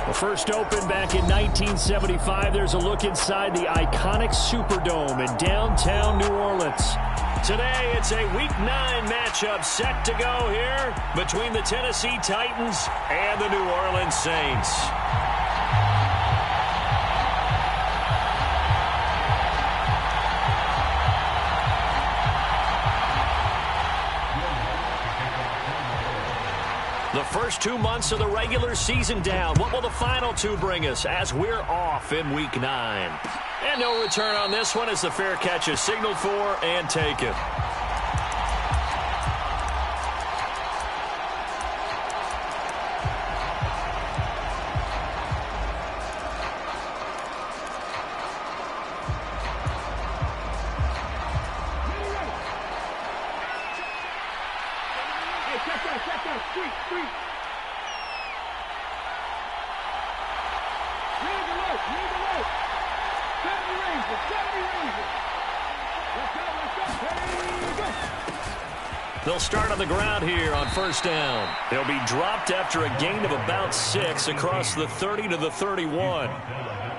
Well, first opened back in 1975. There's a look inside the iconic Superdome in downtown New Orleans. Today, it's a Week 9 matchup set to go here between the Tennessee Titans and the New Orleans Saints. The first 2 months of the regular season down. What will the final 2 bring us as we're off in Week 9? And no return on this one as the fair catch is signaled for and taken. They'll start on the ground here on first down. They'll be dropped after a gain of about 6 across the 30 to the 31.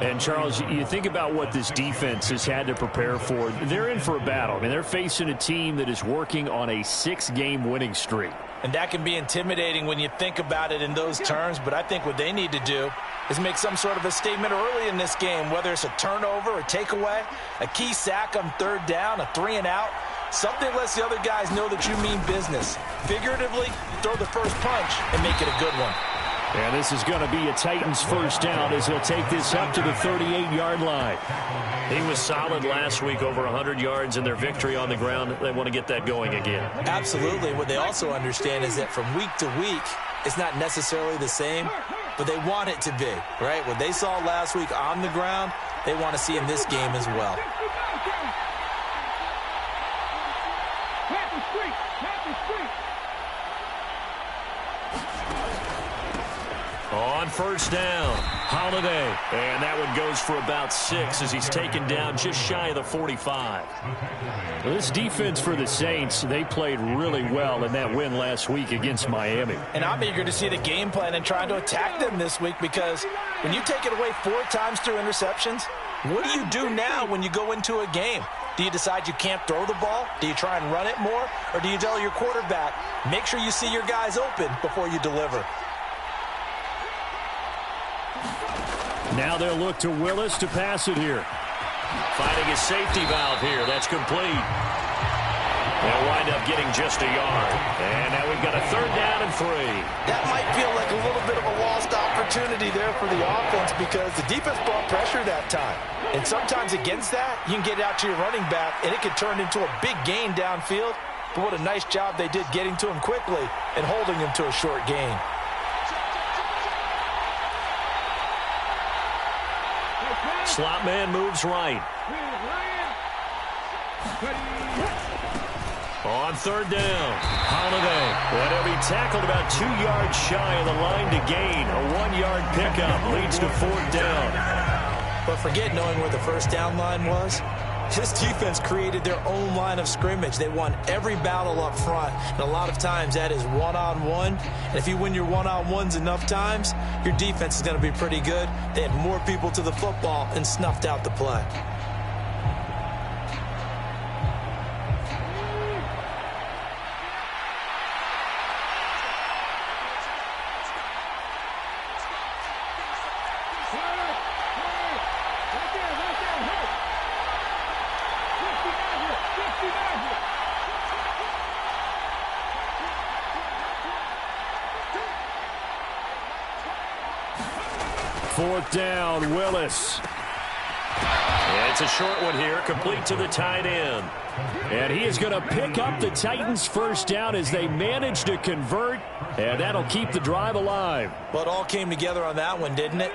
And, Charles, you think about what this defense has had to prepare for. They're in for a battle. I mean, they're facing a team that is working on a 6-game winning streak. And that can be intimidating when you think about it in those terms, but I think what they need to do is make some sort of a statement early in this game, whether it's a turnover, a takeaway, a key sack on third down, a 3-and-out. Something lets the other guys know that you mean business. Figuratively, throw the first punch and make it a good one. And this is going to be a Titans first down as he'll take this up to the 38-yard line. He was solid last week, over 100 yards in their victory on the ground. They want to get that going again. Absolutely. What they also understand is that from week to week, it's not necessarily the same, but they want it to be, right? What they saw last week on the ground, they want to see in this game as well. On first down, Holiday. And that one goes for about 6 as he's taken down just shy of the 45. Well, this defense for the Saints, they played really well in that win last week against Miami. And I'm eager to see the game plan and trying to attack them this week, because when you take it away 4 times through interceptions, what do you do now when you go into a game? Do you decide you can't throw the ball? Do you try and run it more? Or do you tell your quarterback, make sure you see your guys open before you deliver? Now they'll look to Willis to pass it here. Finding a safety valve here. That's complete. They'll wind up getting just a yard. And now we've got a 3rd down and 3. That might feel like a little bit of a lost opportunity there for the offense, because the defense brought pressure that time. And sometimes against that, you can get out to your running back, and it can turn into a big gain downfield. But what a nice job they did getting to him quickly and holding him to a short gain. Slot man moves right. On 3rd down, Holiday. Well, he'll be tackled about 2 yards shy of the line to gain. A 1-yard pickup leads to 4th down. But forget knowing where the first down line was. This defense created their own line of scrimmage. They won every battle up front, and a lot of times that is one-on-one. And if you win your one-on-ones enough times, your defense is going to be pretty good. They had more people to the football and snuffed out the play. Fourth down, Willis. And it's a short one here, complete to the tight end. And he is going to pick up the Titans' first down as they manage to convert, and that'll keep the drive alive. But it all came together on that one, didn't it?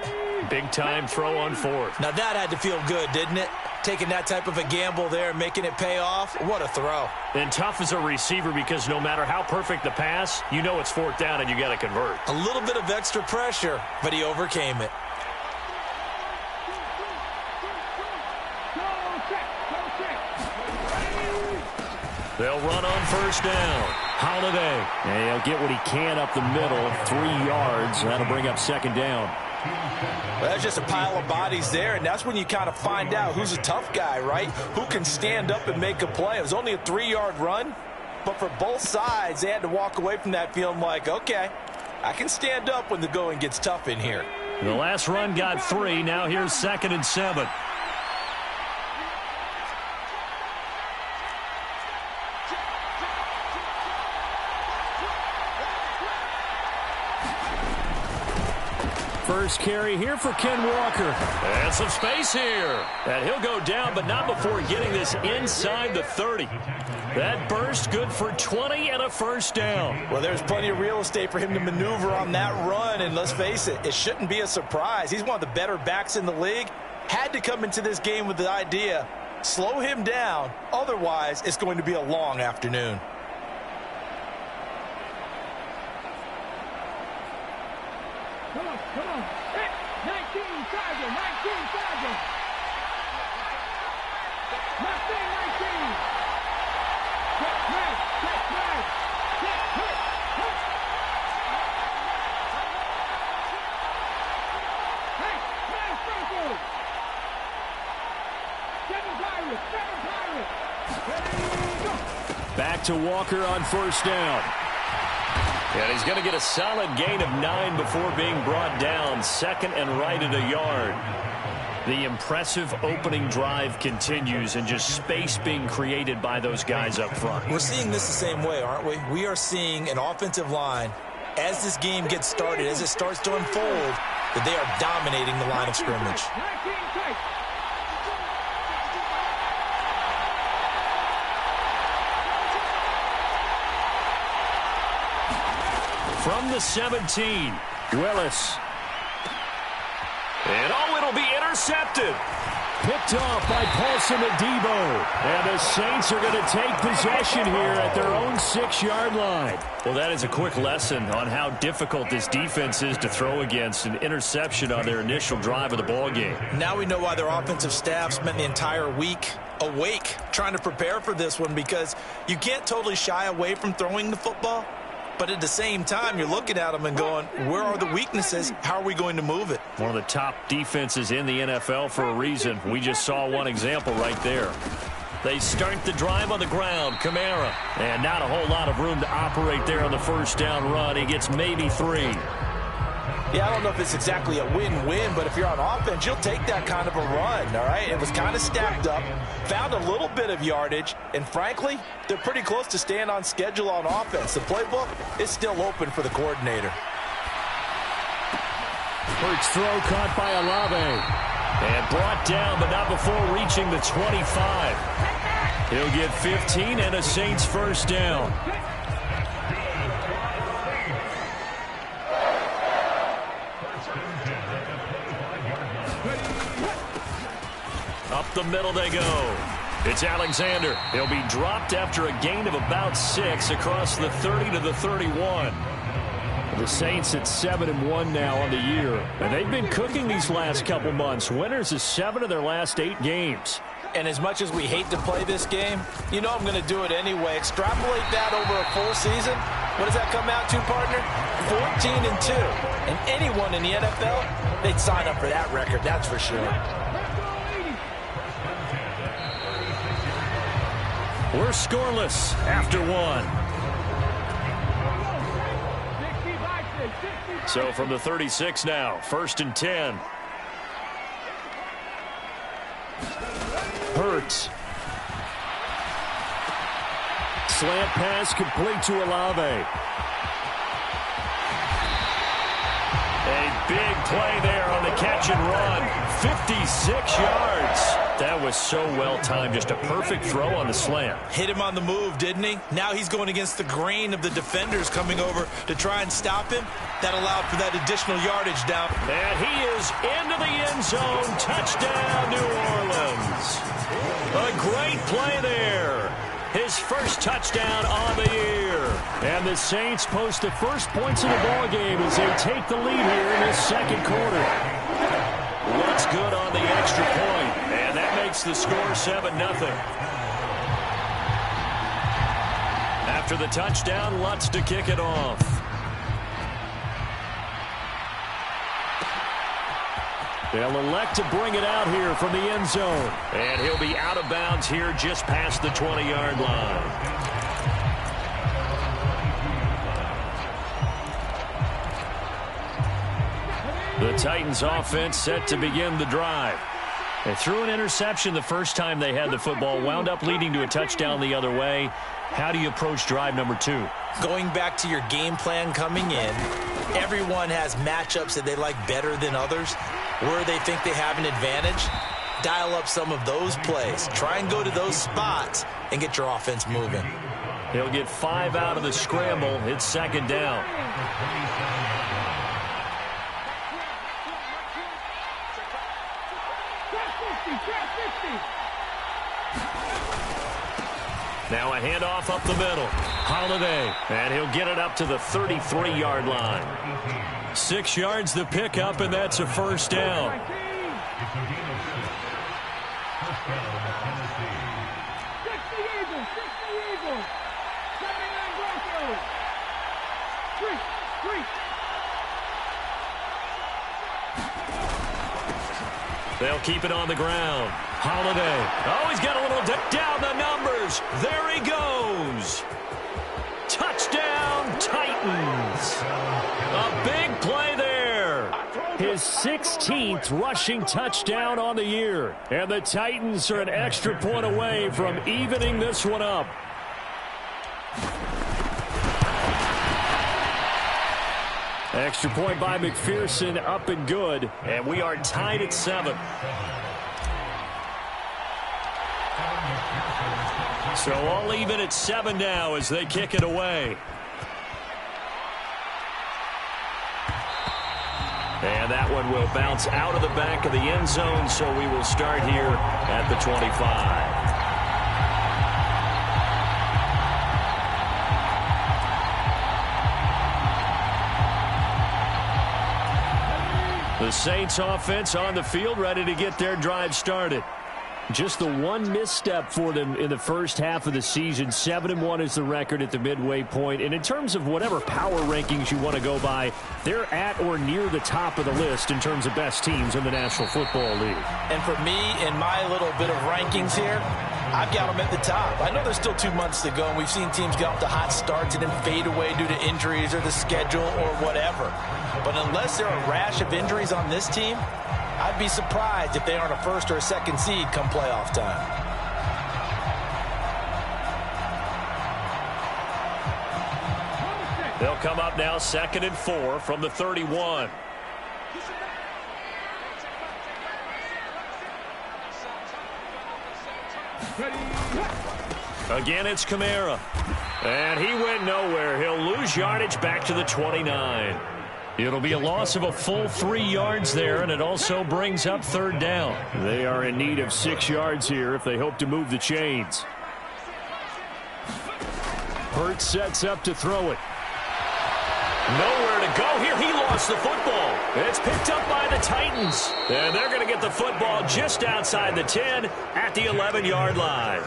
Big-time throw on 4th. Now that had to feel good, didn't it? Taking that type of a gamble there, making it pay off. What a throw. And tough as a receiver, because no matter how perfect the pass, you know it's 4th down and you got to convert. A little bit of extra pressure, but he overcame it. They'll run on first down. Holiday. And he'll get what he can up the middle, 3 yards. That'll bring up 2nd down. Well, that's just a pile of bodies there, and that's when you kind of find out who's a tough guy, right? Who can stand up and make a play. It was only a 3-yard run, but for both sides, they had to walk away from that feeling like, okay, I can stand up when the going gets tough in here. The last run got 3. Now here's 2nd and 7. First carry here for Ken Walker. And some space here. And he'll go down, but not before getting this inside the 30. That burst good for 20 and a first down. Well, there's plenty of real estate for him to maneuver on that run, and let's face it, it shouldn't be a surprise. He's one of the better backs in the league. Had to come into this game with the idea, slow him down, otherwise it's going to be a long afternoon. Come on. 19, Sergeant. 19, Sergeant. Left thing, 19. Check right. Check hit. Hey, nice circle. 7 Pirates. Ready, go. Back to Walker on first down. And he's going to get a solid gain of 9 before being brought down. 2nd and right at a yard. The impressive opening drive continues, and just space being created by those guys up front. We're seeing this the same way, aren't we? We are seeing an offensive line, as this game gets started, as it starts to unfold, that they are dominating the line of scrimmage. From the 17, Willis. And it'll be intercepted. Picked off by Paulson Adebo. And the Saints are going to take possession here at their own 6-yard line. Well, that is a quick lesson on how difficult this defense is to throw against. An interception on their initial drive of the ballgame. Now we know why their offensive staff spent the entire week awake trying to prepare for this one, because you can't totally shy away from throwing the football. But at the same time, you're looking at them and going, where are the weaknesses? How are we going to move it? One of the top defenses in the NFL for a reason. We just saw one example right there. They start the drive on the ground. Kamara. And not a whole lot of room to operate there on the first down run. He gets maybe 3. Yeah, I don't know if it's exactly a win-win, but if you're on offense, you'll take that kind of a run, all right? It was kind of stacked up, found a little bit of yardage, and frankly, they're pretty close to staying on schedule on offense. The playbook is still open for the coordinator. Hurts throw caught by Olave. And brought down, but not before reaching the 25. He'll get 15 and a Saints first down. Up the middle they go. It's Alexander. He'll be dropped after a gain of about 6 across the 30 to the 31. The Saints at 7-1 now on the year. And they've been cooking these last couple months. Winners of 7 of their last 8 games. And as much as we hate to play this game, you know I'm going to do it anyway. Extrapolate that over a full season. What does that come out to, partner? 14-2. And anyone in the NFL, they'd sign up for that record, that's for sure. We're scoreless after 1. So from the 36 now, 1st and 10. Hurts. Slant pass complete to Olave. A big play there on the catch and run. 56 yards. That was so well timed. Just a perfect throw on the slant. Hit him on the move, didn't he? Now he's going against the grain of the defenders coming over to try and stop him. That allowed for that additional yardage down. And he is into the end zone. Touchdown, New Orleans. A great play there. His first touchdown on the year. And the Saints post the first points of the ballgame as they take the lead here in this second quarter. Lutz good on the extra point. And that makes the score 7-0. After the touchdown, Lutz to kick it off. They'll elect to bring it out here from the end zone. And he'll be out of bounds here just past the 20-yard line. The Titans offense set to begin the drive. They threw an interception the first time they had the football, wound up leading to a touchdown the other way. How do you approach drive number 2? Going back to your game plan coming in, everyone has matchups that they like better than others. Where they think they have an advantage, dial up some of those plays. Try and go to those spots and get your offense moving. He'll get 5 out of the scramble. It's second down. Now a handoff up the middle. Holiday. And he'll get it up to the 33-yard line. 6 yards the pickup, and that's a first down. They'll keep it on the ground. Holiday. Oh, he's got a little dip down the numbers. There he goes. Touchdown, Titans. A big play there. His 16th rushing touchdown on the year. And the Titans are an extra point away from evening this one up. Extra point by McPherson, up and good. And we are tied at 7. So all even at 7 now as they kick it away. And that one will bounce out of the back of the end zone, so we will start here at the 25. The Saints offense on the field, ready to get their drive started. Just the one misstep for them in the first half of the season. 7-1 is the record at the midway point. And in terms of whatever power rankings you want to go by, they're at or near the top of the list in terms of best teams in the National Football League. And for me, in my little bit of rankings here, I've got them at the top. I know there's still 2 months to go, and we've seen teams get off to hot starts and then fade away due to injuries or the schedule or whatever. But unless there are a rash of injuries on this team, I'd be surprised if they aren't a first or a second seed come playoff time. They'll come up now 2nd and 4 from the 31. Again, it's Kamara. And he went nowhere. He'll lose yardage back to the 29. It'll be a loss of a full 3 yards there, and it also brings up 3rd down. They are in need of 6 yards here if they hope to move the chains. Hurts sets up to throw it. Nowhere to go here. He lost the football. It's picked up by the Titans. And they're going to get the football just outside the 10 at the 11-yard line.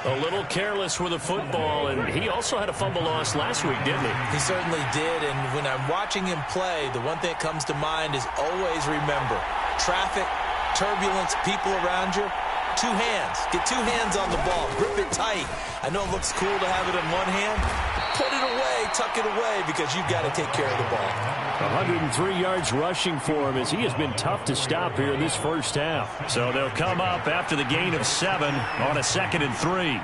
A little careless with the football, and he also had a fumble loss last week, didn't he? He certainly did, and when I'm watching him play, the one thing that comes to mind is always remember, traffic, turbulence, people around you, 2 hands. Get 2 hands on the ball. Grip it tight. I know it looks cool to have it in one hand. Put it away, tuck it away, because you've got to take care of the ball. 103 yards rushing for him as he has been tough to stop here in this first half. So they'll come up after the gain of 7 on a 2nd and 3.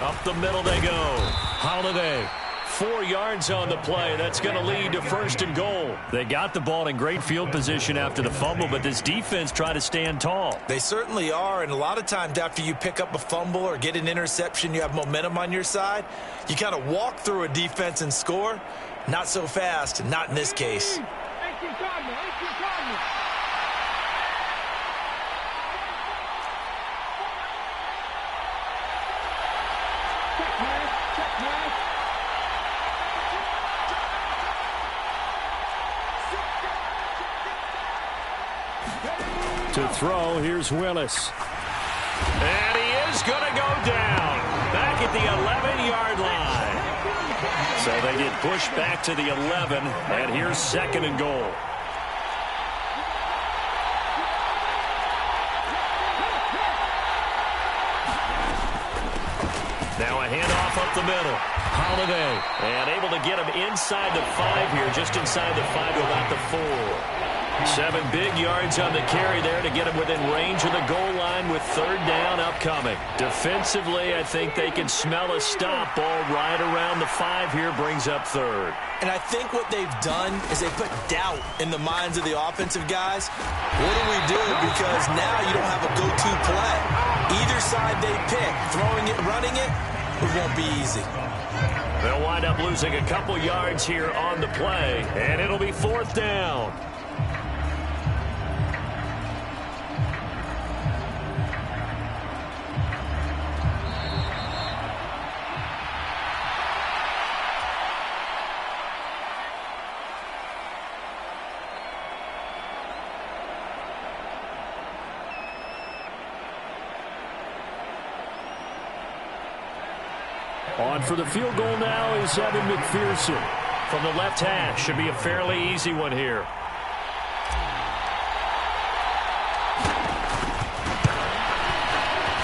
Up the middle they go. Holiday. 4 yards on the play. That's going to lead to 1st and goal. They got the ball in great field position after the fumble, but this defense tried to stand tall. They certainly are, and a lot of times after you pick up a fumble or get an interception, you have momentum on your side. You kind of walk through a defense and score. Not so fast, not in this case. To throw, here's Willis. And he is going to go down. the 11-yard line. So they get pushed back to the 11, and here's 2nd and goal. Now a handoff up the middle. Holiday. And able to get him inside the 5 here, just inside the 5 to about the 4. 7 big yards on the carry there to get him within range of the goal line with 3rd down upcoming. Defensively, I think they can smell a stop. Ball right around the 5 here, brings up 3rd. And I think what they've done is they put doubt in the minds of the offensive guys. What do we do? Because now you don't have a go-to play. Either side they pick, throwing it, running it, it won't be easy. They'll wind up losing a couple yards here on the play, and it'll be 4th down. On for the field goal now is Evan McPherson. From the left hash, should be a fairly easy one here.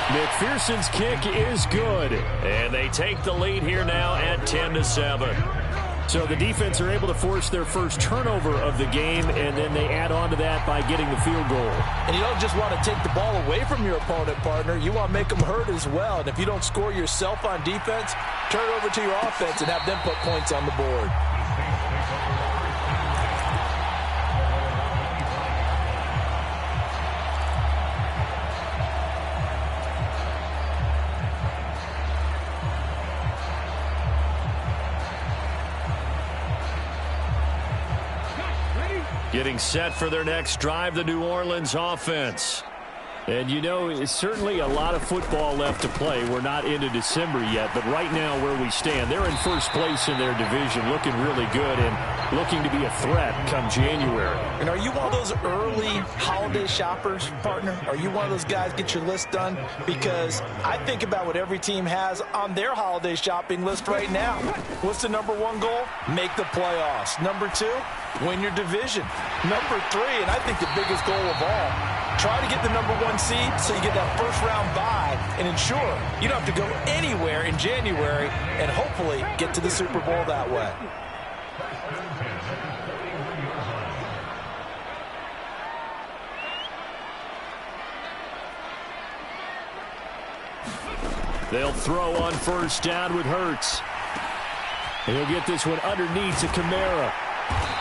McPherson's kick is good. And they take the lead here now at 10-7. So the defense are able to force their first turnover of the game, and then they add on to that by getting the field goal. And you don't just want to take the ball away from your opponent, partner. You want to make them hurt as well. And if you don't score yourself on defense, turn it over to your offense and have them put points on the board. Getting set for their next drive, the New Orleans offense. And, you know, it's certainly a lot of football left to play. We're not into December yet, but right now where we stand, they're in first place in their division, looking really good and looking to be a threat come January. And are you one of those early holiday shoppers, partner? Are you one of those guys get your list done? Because I think about what every team has on their holiday shopping list right now. What's the #1 goal? Make the playoffs. #2, win your division. #3, and I think the biggest goal of all, try to get the #1 seed so you get that first-round bye and ensure you don't have to go anywhere in January and hopefully get to the Super Bowl that way. They'll throw on first down with Hurts. He'll get this one underneath to Kamara.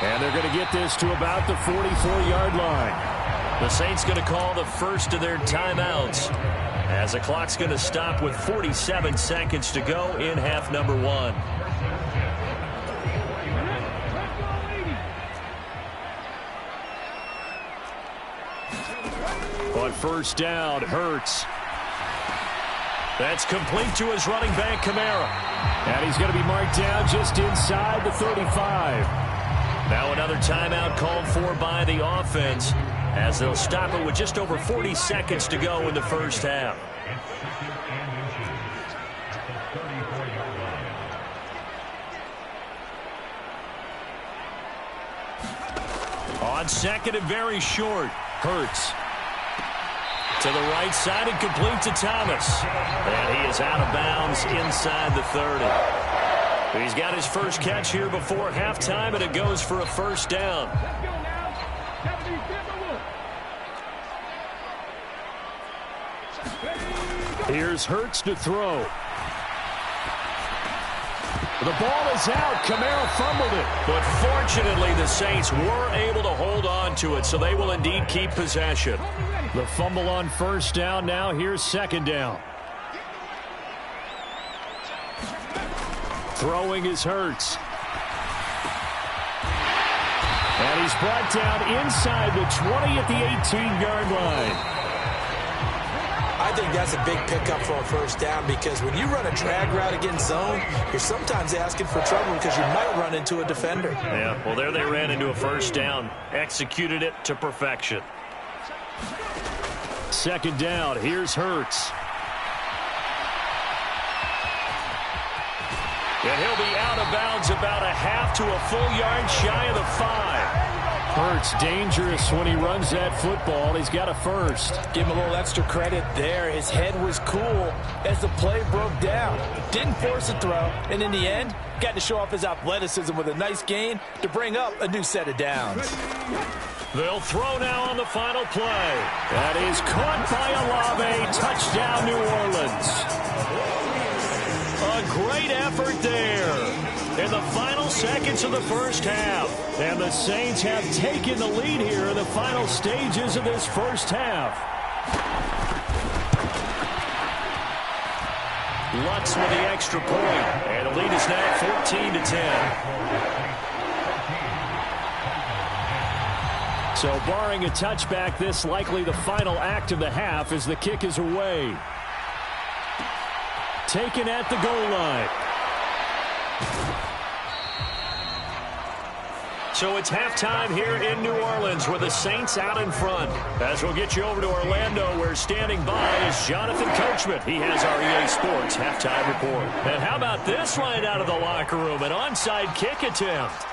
And they're going to get this to about the 44-yard line. The Saints going to call the first of their timeouts as the clock's going to stop with 47 seconds to go in half number 1. On first down, Hurts. That's complete to his running back, Kamara. And he's going to be marked down just inside the 35. Now another timeout called for by the offense as they'll stop it with just over 40 seconds to go in the first half. On second and very short, Hurts. To the right side and complete to Thomas. And he is out of bounds inside the 30. He's got his first catch here before halftime, and it goes for a first down. Here's Hurts to throw. The ball is out. Kamara fumbled it. But fortunately, the Saints were able to hold on to it, so they will indeed keep possession. The fumble on first down. Now here's second down. Throwing is Hurts. And he's brought down inside the 20 at the 18-yard line. I think that's a big pickup for a first down because when you run a drag route against zone, you're sometimes asking for trouble because you might run into a defender. Yeah, well, there they ran into a first down. Executed it to perfection. Second down. Here's Hurts. And he'll be out of bounds about a half to a full yard shy of the 5. Hurts dangerous when he runs that football. He's got a first. Give him a little extra credit there. His head was cool as the play broke down. Didn't force a throw, and in the end, got to show off his athleticism with a nice gain to bring up a new set of downs. They'll throw now on the final play. That is caught by Olave. Touchdown, New Orleans. A great effort there in the final seconds of the first half. And the Saints have taken the lead here in the final stages of this first half. Lutz with the extra point. And the lead is now 14-10. So barring a touchback, this likely the final act of the half as the kick is away. Taken at the goal line. So it's halftime here in New Orleans with the Saints out in front. As we'll get you over to Orlando, where standing by is Jonathan Coachman. He has our EA Sports halftime report. And how about this line out of the locker room? An onside kick attempt.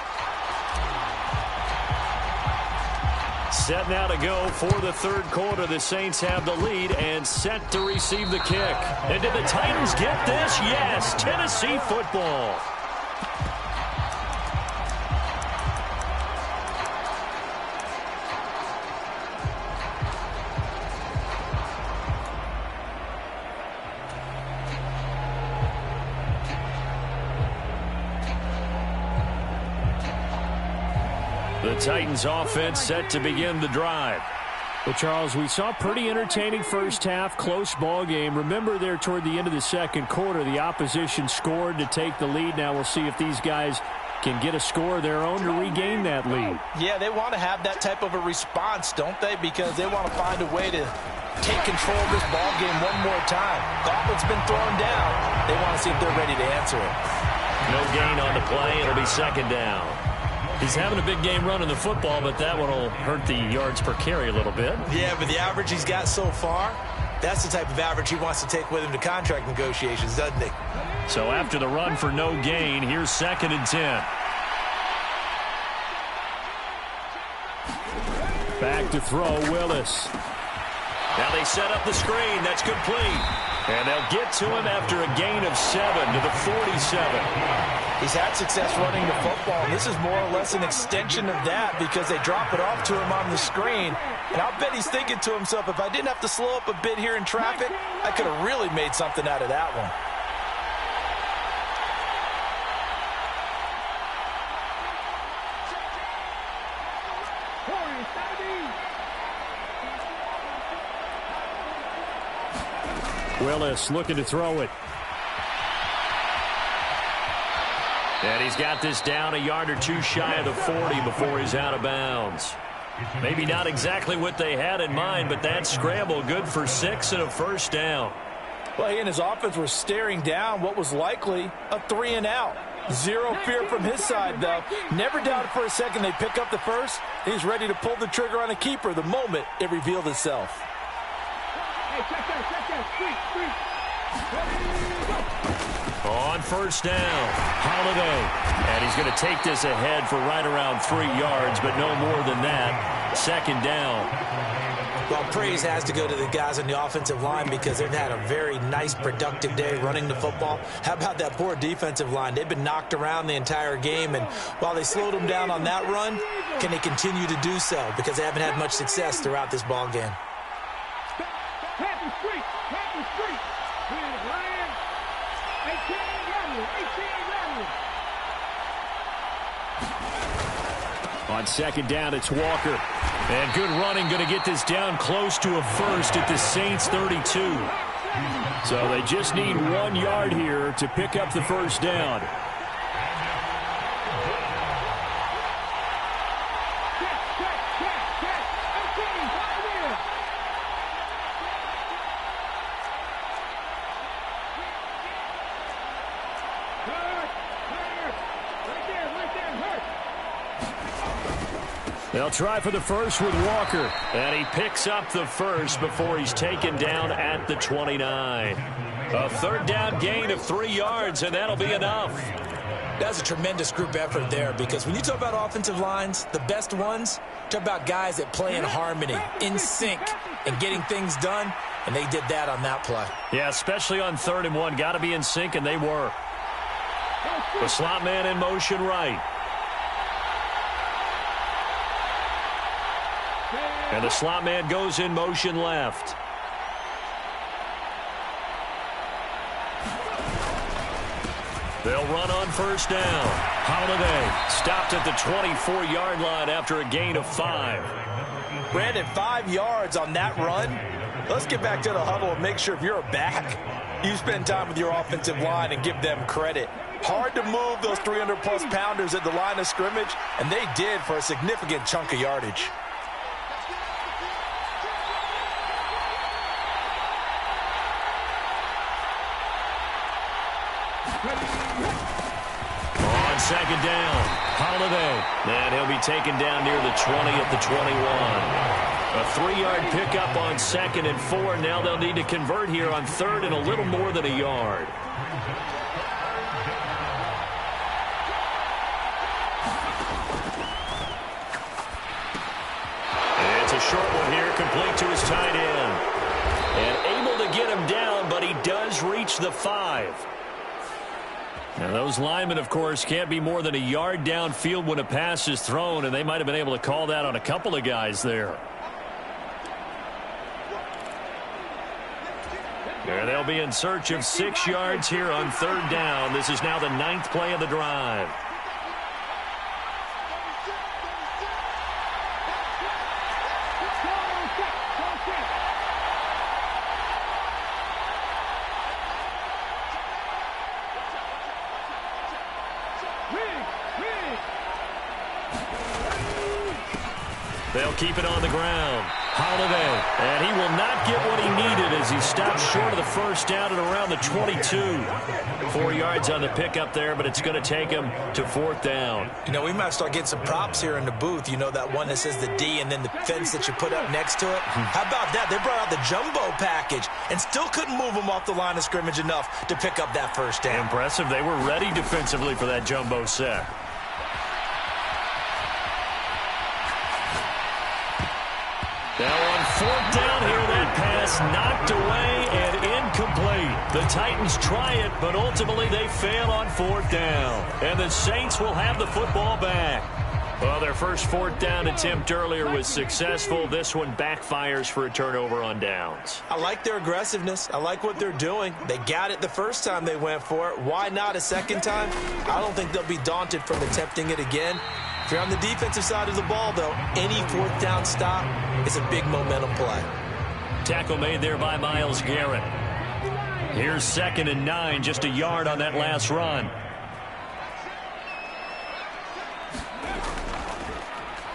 Set now to go for the third quarter. The Saints have the lead and set to receive the kick. And did the Titans get this? Yes, Tennessee football. The Titans offense set to begin the drive. Well, Charles, we saw pretty entertaining first half, close ball game. Remember there toward the end of the second quarter, the opposition scored to take the lead. Now we'll see if these guys can get a score of their own to regain that lead. Yeah, they want to have that type of a response, don't they? Because they want to find a way to take control of this ball game one more time. Gauntlet's been thrown down. They want to see if they're ready to answer it. No gain on the play. It'll be second down. He's having a big game running the football, but that one will hurt the yards per carry a little bit. Yeah, but the average he's got so far, that's the type of average he wants to take with him to contract negotiations, doesn't he? So after the run for no gain, here's 2nd and 10. Back to throw, Willis. Now they set up the screen. That's complete. And they'll get to him after a gain of 7 to the 47. He's had success running the football, and this is more or less an extension of that because they drop it off to him on the screen. And I'll bet he's thinking to himself, if I didn't have to slow up a bit here in traffic, I could have really made something out of that one. Willis looking to throw it. And he's got this down a yard or two shy of the 40 before he's out of bounds. Maybe not exactly what they had in mind, but that scramble good for 6 and a first down. Well, he and his offense were staring down what was likely a 3 and out. Zero fear from his side, though. Never doubted for a second they'd pick up the first. He's ready to pull the trigger on a keeper the moment it revealed itself. On first down, Holiday. And he's going to take this ahead for right around 3 yards, but no more than that. 2nd down. Well, praise has to go to the guys on the offensive line because they've had a very nice, productive day running the football. How about that poor defensive line? They've been knocked around the entire game, and while they slowed them down on that run, can they continue to do so? Because they haven't had much success throughout this ball game. On 2nd down, it's Walker. And good running, going to get this down close to a first at the Saints 32. So they just need 1 yard here to pick up the first down. They'll try for the first with Walker. And he picks up the first before he's taken down at the 29. A third down gain of 3 yards, and that'll be enough. That's a tremendous group effort there, because when you talk about offensive lines, the best ones, talk about guys that play in harmony, in sync, and getting things done, and they did that on that play. Yeah, especially on 3rd and 1. Got to be in sync, and they were. The slot man in motion right. And the slot man goes in motion left. They'll run on 1st down. Holiday stopped at the 24-yard line after a gain of 5. Brandon, 5 yards on that run. Let's get back to the huddle and make sure if you're a back, you spend time with your offensive line and give them credit. Hard to move those 300-plus pounders at the line of scrimmage, and they did for a significant chunk of yardage. On 2nd down, Holiday. And he'll be taken down near the 20 at the 21. A 3-yard pickup on 2nd and 4. Now they'll need to convert here on 3rd and a little more than a yard. And it's a short one here, complete to his tight end. And able to get him down, but he does reach the 5. Now, those linemen, of course, can't be more than a yard downfield when a pass is thrown, and they might have been able to call that on a couple of guys there. And they'll be in search of 6 yards here on 3rd down. This is now the 9th play of the drive. They'll keep it on the ground. Holiday, and he will not get what he needed as he stops short of the 1st down at around the 22. 4 yards on the pickup there, but it's going to take him to 4th down. You know, we might start getting some props here in the booth. You know, that one that says the D and then the fence that you put up next to it. How about that? They brought out the jumbo package and still couldn't move him off the line of scrimmage enough to pick up that 1st down. Impressive. They were ready defensively for that jumbo set. Now on 4th down here, that pass knocked away and incomplete. The Titans try it, but ultimately they fail on 4th down. And the Saints will have the football back. Well, their first 4th down attempt earlier was successful. This one backfires for a turnover on downs. I like their aggressiveness. I like what they're doing. They got it the first time they went for it. Why not a second time? I don't think they'll be daunted from attempting it again. If you're on the defensive side of the ball, though, any 4th down stop is a big momentum play. Tackle made there by Myles Garrett. Here's 2nd and 9, just a yard on that last run.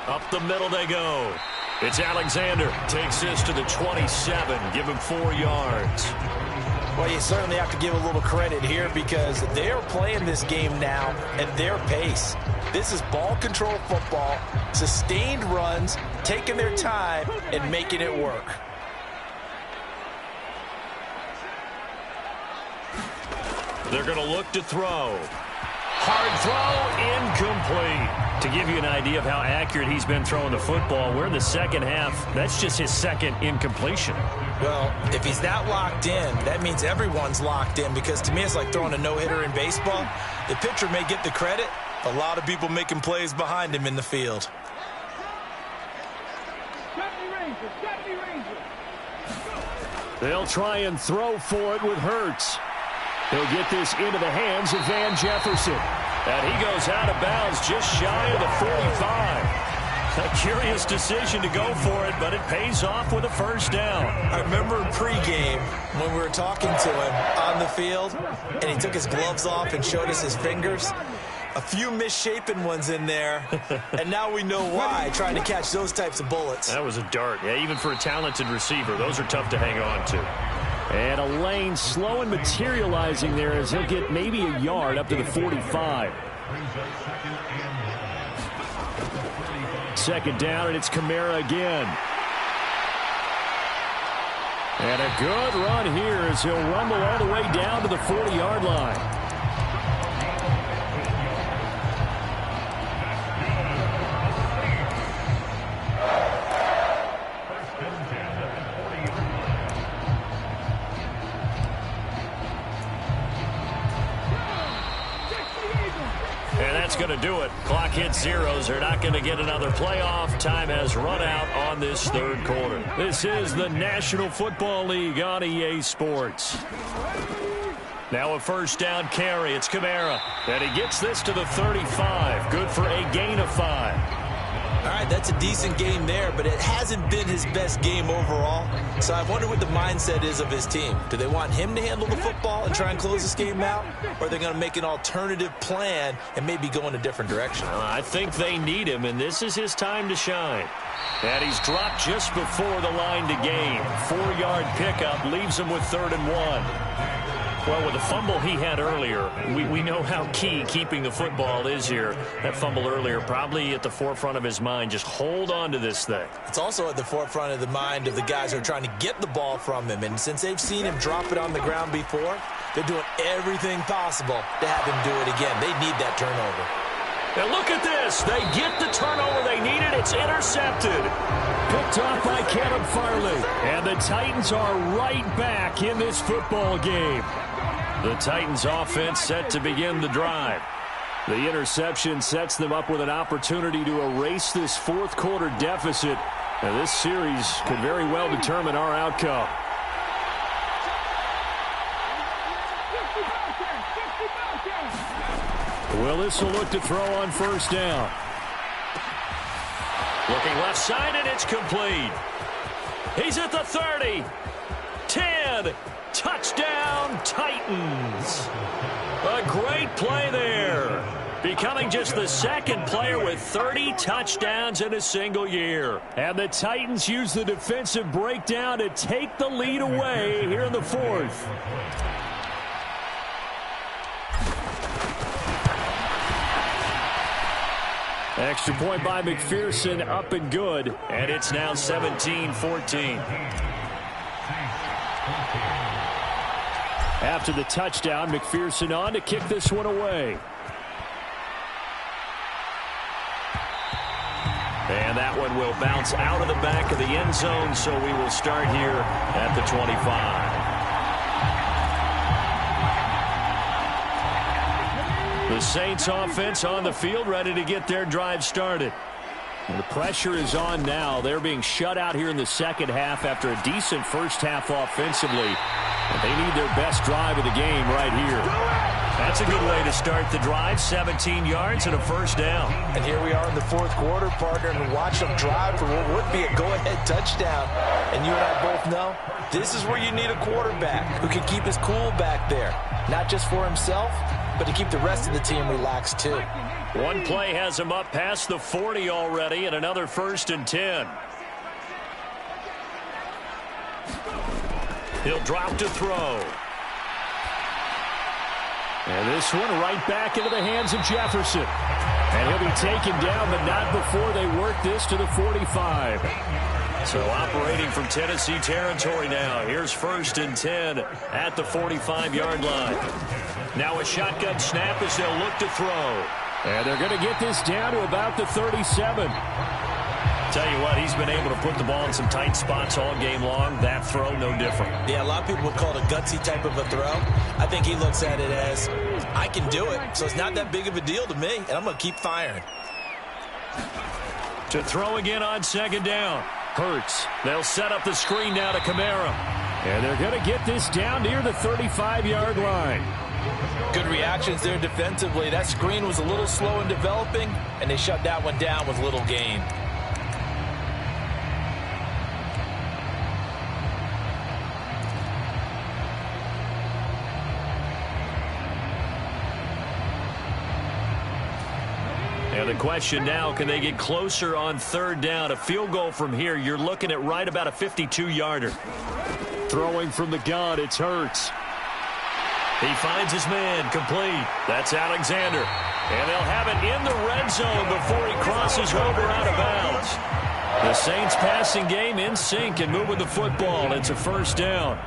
Up the middle they go. It's Alexander. Takes this to the 27. Give him 4 yards. Well, you certainly have to give a little credit here because they're playing this game now at their pace. This is ball control football, sustained runs, taking their time, and making it work. They're going to look to throw. Hard throw, incomplete. To give you an idea of how accurate he's been throwing the football, we're in the 2nd half. That's just his 2nd incompletion. Well, if he's that locked in, that means everyone's locked in because to me it's like throwing a no-hitter in baseball. The pitcher may get the credit, a lot of people making plays behind him in the field. They'll try and throw for it with Hurts. He'll get this into the hands of Van Jefferson. And he goes out of bounds just shy of the 45. A curious decision to go for it, but it pays off with a 1st down. I remember pregame when we were talking to him on the field, and he took his gloves off and showed us his fingers. A few misshapen ones in there, and now we know why, trying to catch those types of bullets. That was a dart. Yeah, even for a talented receiver, those are tough to hang on to. And a lane slow and materializing there as he'll get maybe a yard up to the 45. 2nd down, and it's Kamara again. And a good run here as he'll rumble all the way down to the 40-yard line. And that's going to do it. Clock hits zeros. They're not going to get another playoff. Time has run out on this third quarter. This is the National Football League on EA Sports. Now a first down carry. It's Kamara. And he gets this to the 35. Good for a gain of 5. All right, that's a decent game there, but it hasn't been his best game overall. So I wonder what the mindset is of his team. Do they want him to handle the football and try and close this game out? Or are they going to make an alternative plan and maybe go in a different direction? I think they need him, and this is his time to shine. And he's dropped just before the line to gain. 4-yard pickup leaves him with 3rd and 1. Well, with the fumble he had earlier, we know how key keeping the football is here. That fumble earlier probably at the forefront of his mind. Just hold on to this thing. It's also at the forefront of the mind of the guys who are trying to get the ball from him. And since they've seen him drop it on the ground before, they're doing everything possible to have him do it again. They need that turnover. Now look at this. They get the turnover they needed. It's intercepted. Picked off by Caleb Farley. And the Titans are right back in this football game. The Titans offense set to begin the drive. The interception sets them up with an opportunity to erase this fourth quarter deficit. Now this series could very well determine our outcome. Willis will look to throw on first down. Looking left side, and it's complete. He's at the 30. 10. Touchdown, Titans. A great play there. Becoming just the second player with 30 touchdowns in a single year. And the Titans use the defensive breakdown to take the lead away here in the fourth. Extra point by McPherson, up and good. And it's now 17-14. After the touchdown, McPherson on to kick this one away. And that one will bounce out of the back of the end zone, so we will start here at the 25. The Saints offense on the field, ready to get their drive started. And the pressure is on now. They're being shut out here in the second half after a decent first half offensively. And they need their best drive of the game right here. That's a good way to start the drive. 17 yards and a first down. And here we are in the fourth quarter, partner, and watch them drive for what would be a go-ahead touchdown. And you and I both know this is where you need a quarterback who can keep his cool back there. Not just for himself, but to keep the rest of the team relaxed too. One play has him up past the 40 already, and another 1st and 10. He'll drop to throw. And this one right back into the hands of Jefferson. And he'll be taken down, but not before they work this to the 45. So operating from Tennessee territory now. Here's 1st and 10 at the 45-yard line. Now a shotgun snap as they'll look to throw. And they're going to get this down to about the 37. Tell you what, he's been able to put the ball in some tight spots all game long. That throw, no different. Yeah, a lot of people would call it a gutsy type of a throw. I think he looks at it as, I can do it, so it's not that big of a deal to me, and I'm going to keep firing. To throw again on 2nd down. Hurts. They'll set up the screen now to Kamara. And they're going to get this down near the 35-yard line. Good reactions there defensively. That screen was a little slow in developing, and they shut that one down with little gain. And the question now, can they get closer on 3rd down? A field goal from here, you're looking at right about a 52-yarder. Throwing from the gun, it's Hurts. He finds his man, complete. That's Alexander. And they'll have it in the red zone before he crosses over out of bounds. The Saints passing game in sync and moving the football. It's a first down.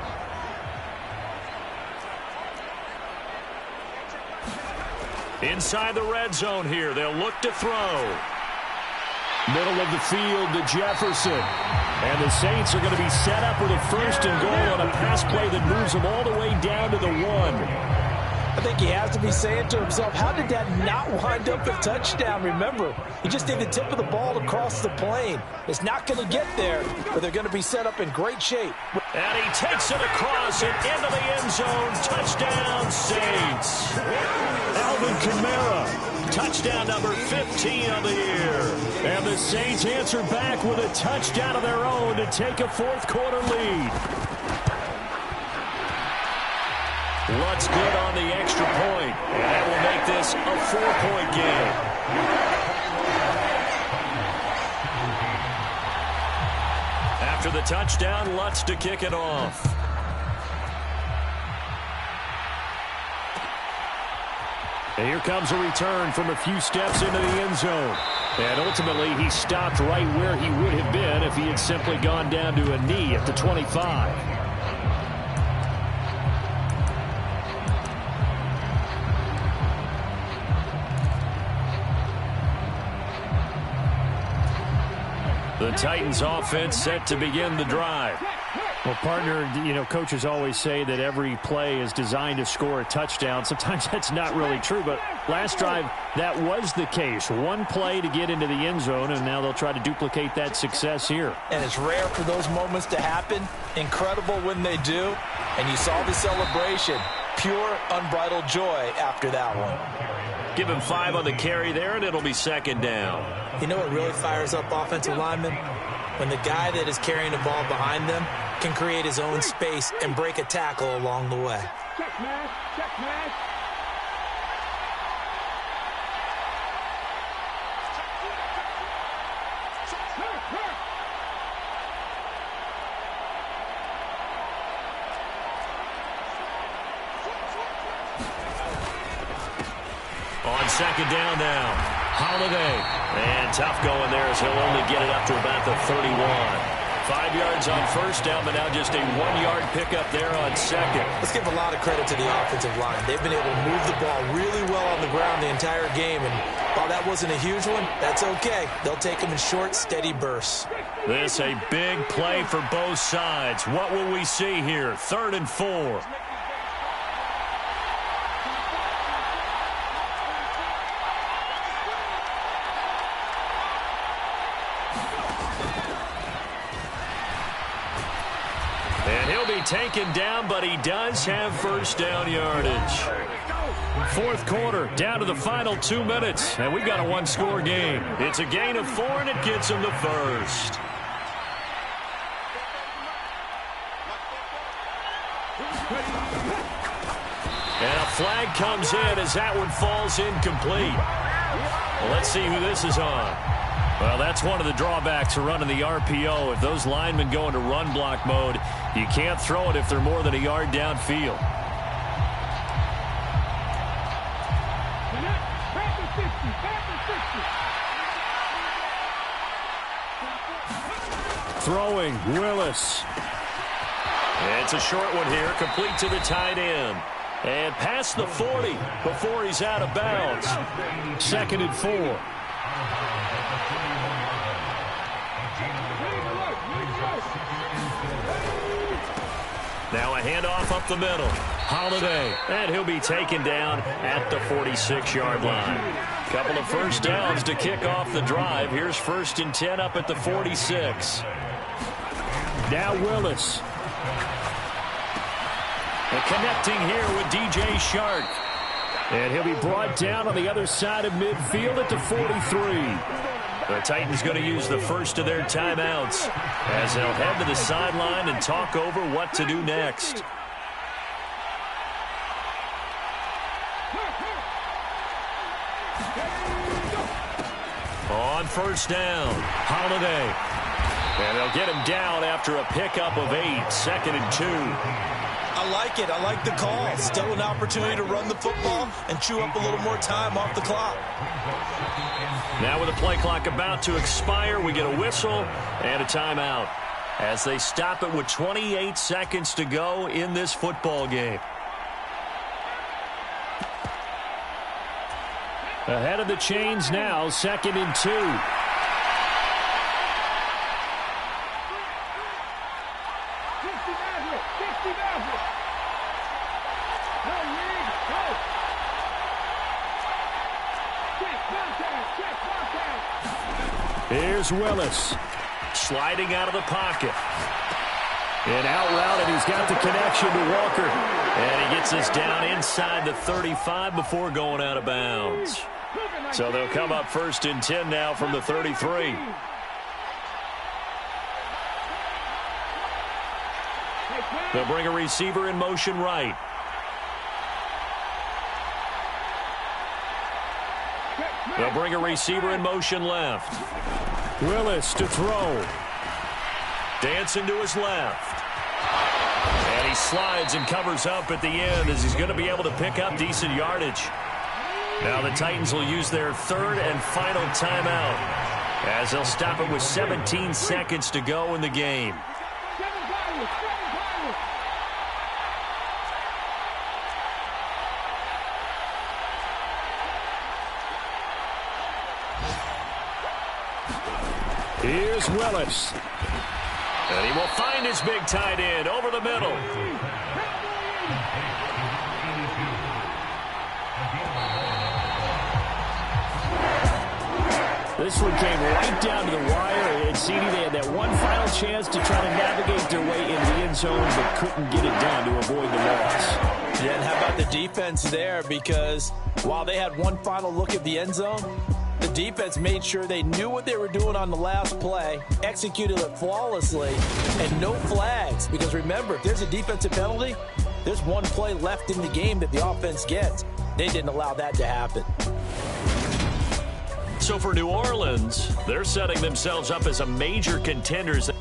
Inside the red zone here. They'll look to throw. Middle of the field to Jefferson. And the Saints are going to be set up with a first and goal on a pass play that moves them all the way down to the 1. I think he has to be saying to himself, how did that not wind up a touchdown? Remember, he just need the tip of the ball to cross the plane. It's not going to get there, but they're going to be set up in great shape. And he takes it across and into the end zone. Touchdown, Saints. Alvin Kamara, touchdown number 15 of the year. And the Saints answer back with a touchdown of their own to take a fourth-quarter lead. Lutz good on the extra point, and that will make this a 4-point game. After the touchdown, Lutz to kick it off. And here comes a return from a few steps into the end zone. And ultimately, he stopped right where he would have been if he had simply gone down to a knee at the 25. The Titans offense set to begin the drive. Well, partner, coaches always say that every play is designed to score a touchdown. Sometimes that's not really true, but last drive, that was the case. One play to get into the end zone, and now they'll try to duplicate that success here. And it's rare for those moments to happen. Incredible when they do. And you saw the celebration. Pure, unbridled joy after that one. Give him 5 on the carry there, and it'll be second down. You know what really fires up offensive linemen? When the guy that is carrying the ball behind them can create his own space and break a tackle along the way. Check, man. Check, man. On second down now. Holiday. And tough going there as he'll only get it up to about the 31. 5 yards on first down, but now just a 1-yard pickup there on second. Let's give a lot of credit to the offensive line. They've been able to move the ball really well on the ground the entire game. And while that wasn't a huge one, that's okay. They'll take them in short, steady bursts. This a big play for both sides. What will we see here? 3rd and 4. And he'll be taken down, but he does have first down yardage. Fourth quarter, down to the final 2 minutes, and we've got a 1-score game. It's a gain of 4, and it gets him the first. And a flag comes in as that one falls incomplete. Well, let's see who this is on. Well, that's one of the drawbacks of running the RPO. If those linemen go into run block mode, you can't throw it if they're more than a yard downfield. Throwing, Willis. It's a short one here, complete to the tight end. And past the 40 before he's out of bounds. 2nd and 4. Now a handoff up the middle. Holiday. And he'll be taken down at the 46-yard line. Couple of first downs to kick off the drive. Here's 1st and 10 up at the 46. Now Willis. And connecting here with DJ Chark. And he'll be brought down on the other side of midfield at the 43. The Titans going to use the first of their timeouts as they'll head to the sideline and talk over what to do next. On first down, Holiday. And they'll get him down after a pickup of 8, 2nd and 2. I like it. I like the call. Still an opportunity to run the football and chew up a little more time off the clock. Now with the play clock about to expire, we get a whistle and a timeout as they stop it with 28 seconds to go in this football game. Ahead of the chains now, 2nd and 2. Here's Willis. Sliding out of the pocket. And out route, and he's got the connection to Walker. And he gets us down inside the 35 before going out of bounds. So they'll come up 1st and 10 now from the 33. They'll bring a receiver in motion right. They'll bring a receiver in motion left. Willis to throw. Dancing to his left. And he slides and covers up at the end as he's going to be able to pick up decent yardage. Now the Titans will use their 3rd and final timeout as they'll stop it with 17 seconds to go in the game. Here's Willis. And he will find his big tight end over the middle. This one came right down to the wire. And CD, they had that one final chance to try to navigate their way into the end zone, but couldn't get it done to avoid the loss. Yeah, and how about the defense there? Because while they had one final look at the end zone, the defense made sure they knew what they were doing on the last play, executed it flawlessly, and no flags. Because remember, if there's a defensive penalty, there's one play left in the game that the offense gets. They didn't allow that to happen. So for New Orleans, they're setting themselves up as a major contenders.